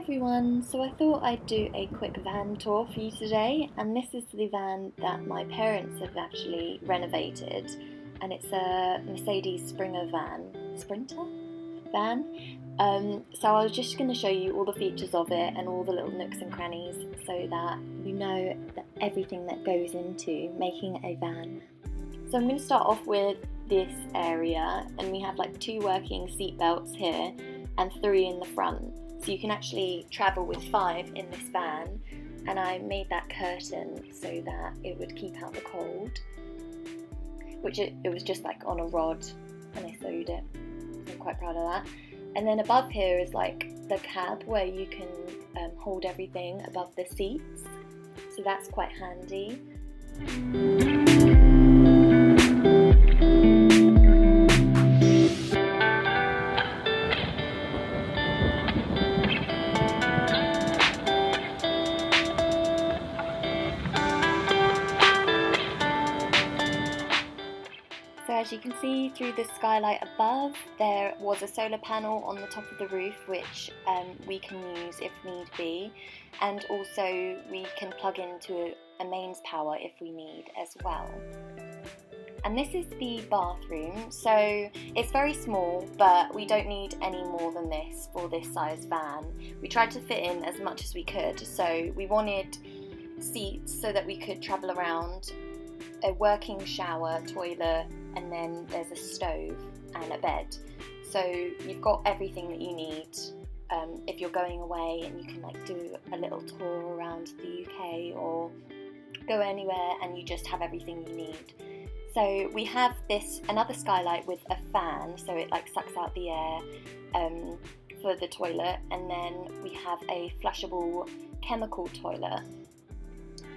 everyone, so I thought I'd do a quick van tour for you today, and this is the van that my parents have actually renovated, and it's a Mercedes Sprinter van. So I was just going to show you all the features of it and all the little nooks and crannies so that you know everything that goes into making a van. So I'm going to start off with this area, and we have like 2 working seat belts here and 3 in the front. So you can actually travel with 5 in this van, and I made that curtain so that it would keep out the cold, which it was just like on a rod, and I sewed it. I'm quite proud of that. And then above here is like the cab where you can hold everything above the seats, so that's quite handy. So as you can see through the skylight above, there was a solar panel on the top of the roof which we can use if need be, and also we can plug into a mains power if we need as well. And this is the bathroom, so it's very small, but we don't need any more than this for this size van. We tried to fit in as much as we could, so we wanted seats so that we could travel around, a working shower, toilet, and then there's a stove and a bed. So you've got everything that you need if you're going away, and you can like do a little tour around the UK or go anywhere and you just have everything you need. So we have another skylight with a fan, so it like sucks out the air for the toilet, and then we have a flushable chemical toilet.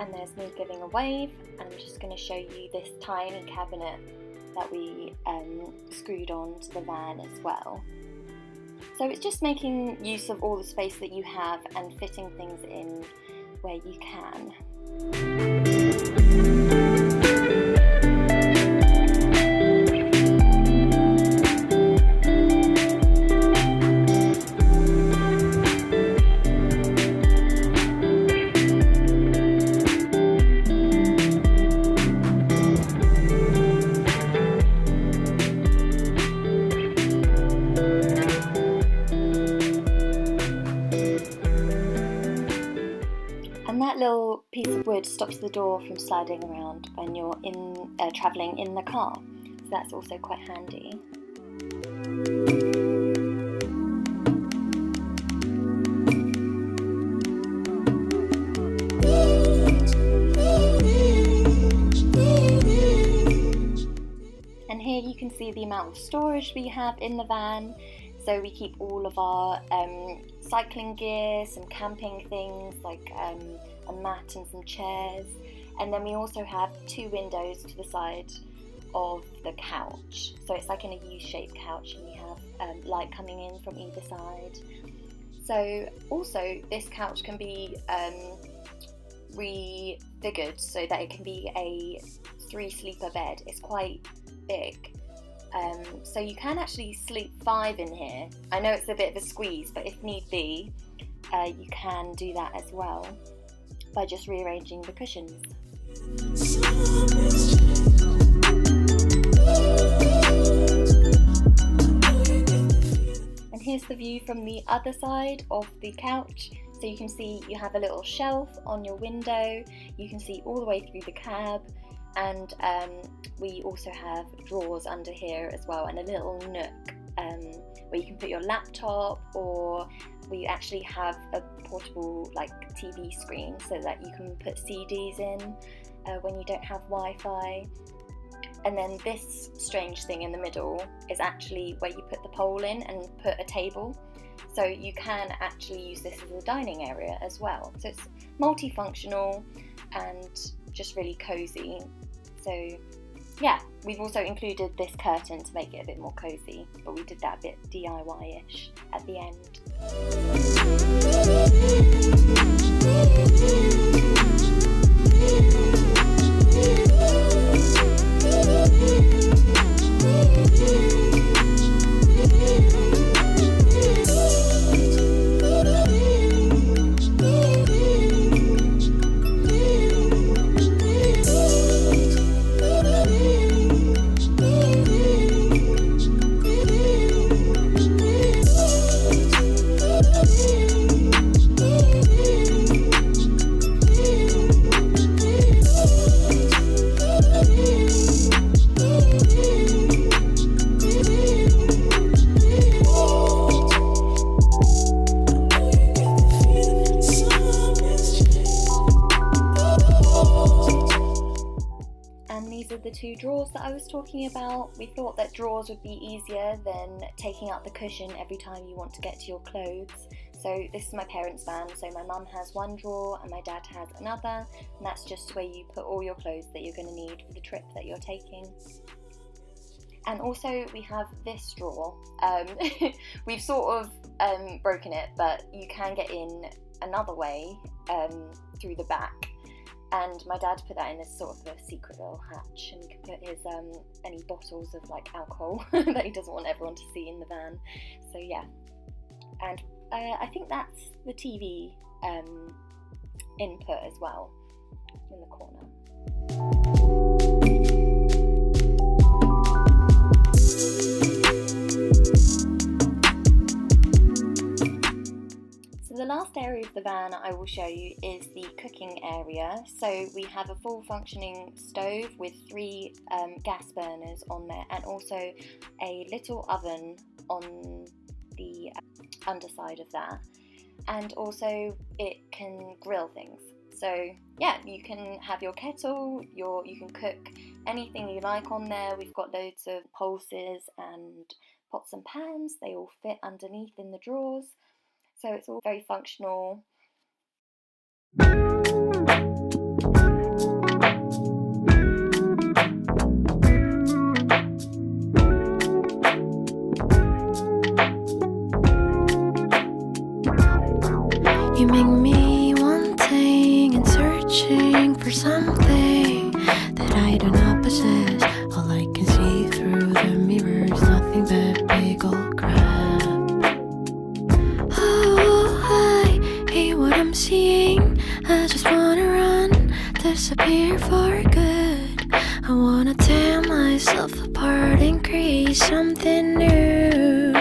And there's me giving a wave, and I'm just going to show you this tiny cabinet that we screwed onto the van as well. So it's just making use of all the space that you have and fitting things in where you can. And that little piece of wood stops the door from sliding around when you're travelling in the car, so that's also quite handy. And here you can see the amount of storage we have in the van. So we keep all of our cycling gear, some camping things like a mat and some chairs, and then we also have 2 windows to the side of the couch. So it's like in a U-shaped couch, and we have light coming in from either side. So also this couch can be refigured so that it can be a 3-sleeper bed. It's quite big. So you can actually sleep 5 in here. I know it's a bit of a squeeze, but if need be, you can do that as well by just rearranging the cushions. And here's the view from the other side of the couch. So you can see you have a little shelf on your window, you can see all the way through the cab, and we also have drawers under here as well, and a little nook where you can put your laptop, or we actually have a portable like TV screen so that you can put CDs in when you don't have Wi-Fi. And then this strange thing in the middle is actually where you put the pole in and put a table, so you can actually use this as a dining area as well. So it's multifunctional and just really cozy. So yeah, we've also included this curtain to make it a bit more cozy, but we did that a bit DIY-ish at the end. two drawers that I was talking about. We thought that drawers would be easier than taking out the cushion every time you want to get to your clothes. So this is my parents' van, so my mum has one drawer and my dad has another, and that's just where you put all your clothes that you're going to need for the trip that you're taking. And also we have this drawer. We've sort of broken it, but you can get in another way through the back. And my dad put that in as sort of a secret little hatch, and he can put his any bottles of like alcohol that he doesn't want everyone to see in the van. So yeah, and I think that's the TV input as well in the corner. The last area of the van I will show you is the cooking area. So we have a full functioning stove with 3 gas burners on there, and also a little oven on the underside of that, and also it can grill things. So yeah, you can have your kettle, you can cook anything you like on there. We've got loads of pulses and pots and pans, they all fit underneath in the drawers. So it's all very functional. You make me wanting and searching for something that I do not possess. All I can see through the mirror is nothing but big old crap. Oh, I hate what I'm seeing. I just wanna run, disappear for good. I wanna tear myself apart and create something new.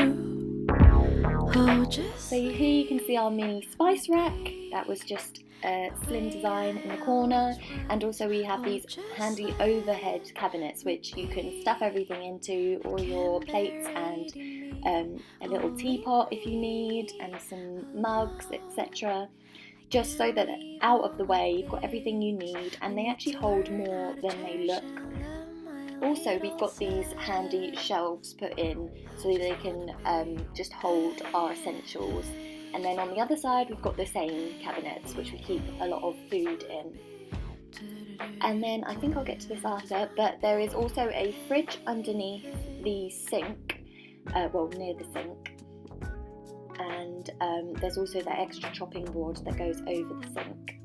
Oh, so here you can see our mini spice rack. That was just a slim design in the corner, and also we have these handy overhead cabinets which you can stuff everything into, all your plates and a little teapot if you need, and some mugs, etc. Just so that out of the way you've got everything you need, and they actually hold more than they look. Also, we've got these handy shelves put in so they can just hold our essentials. And then on the other side, we've got the same cabinets, which we keep a lot of food in. And then I think I'll get to this after, but there is also a fridge underneath the sink, near the sink. And there's also that extra chopping board that goes over the sink.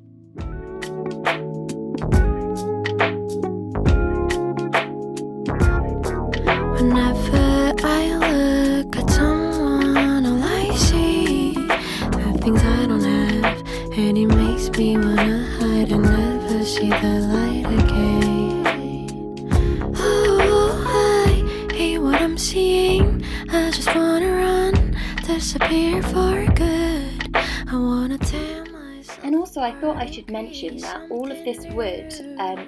Whenever I look at someone, all I see the things I don't have, and it makes me wanna hide and never see the light again. Oh, I hate what I'm seeing. I just wanna run, disappear for good. I wanna tear myself. And also I thought I should mention that all of this wood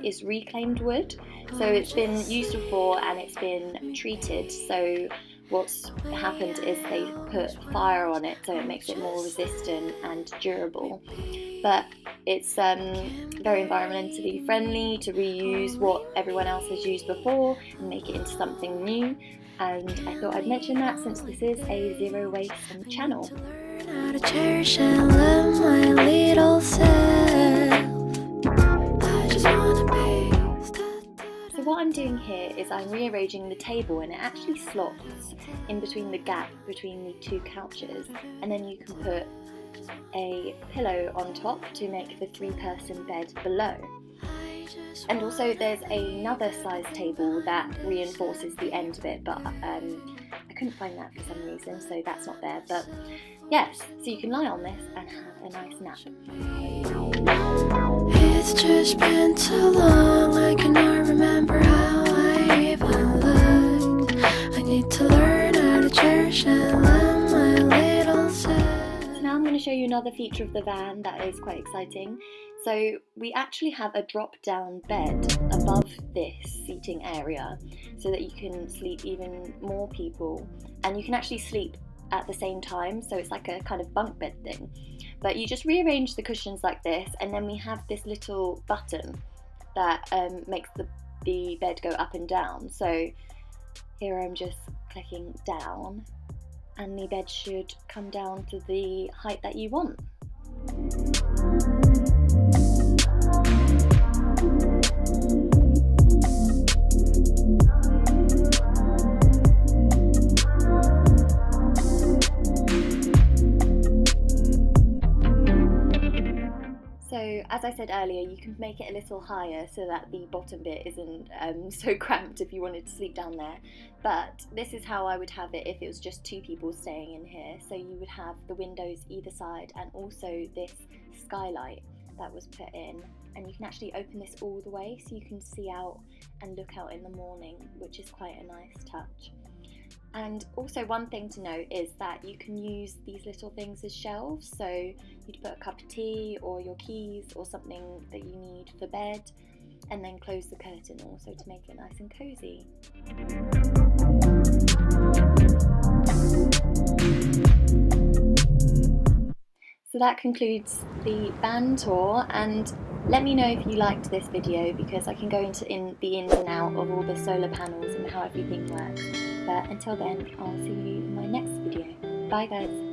is reclaimed wood. So it's been used before and it's been treated. So what's happened is they put fire on it so it makes it more resistant and durable. But it's very environmentally friendly to reuse what everyone else has used before and make it into something new. And I thought I'd mention that since this is a zero waste channel. How to cherish and love my little self. I just wanna be. So what I'm doing here is I'm rearranging the table, and it actually slots in between the gap between the 2 couches, and then you can put a pillow on top to make the 3-person bed below. And also there's another size table that reinforces the end of it, but I couldn't find that for some reason, so that's not there. But yes, so you can lie on this and have a nice nap. It's just been too long, I cannot remember how I even looked. I need to learn how to cherish and love my little self. So now I'm going to show you another feature of the van that is quite exciting. So we actually have a drop-down bed above this seating area so that you can sleep even more people, and you can actually sleep at the same time, so it's like a kind of bunk bed thing. But you just rearrange the cushions like this, and then we have this little button that makes the the bed go up and down. So here I'm just clicking down, and the bed should come down to the height that you want. So as I said earlier, you can make it a little higher so that the bottom bit isn't so cramped if you wanted to sleep down there. But this is how I would have it if it was just 2 people staying in here. So you would have the windows either side and also this skylight that was put in. And you can actually open this all the way so you can see out and look out in the morning, which is quite a nice touch. And also one thing to note is that you can use these little things as shelves, so you'd put a cup of tea or your keys or something that you need for bed, and then close the curtain also to make it nice and cosy. So that concludes the van tour, and let me know if you liked this video, because I can go into the ins and out of all the solar panels and how everything works. But until then, I'll see you in my next video. Bye guys!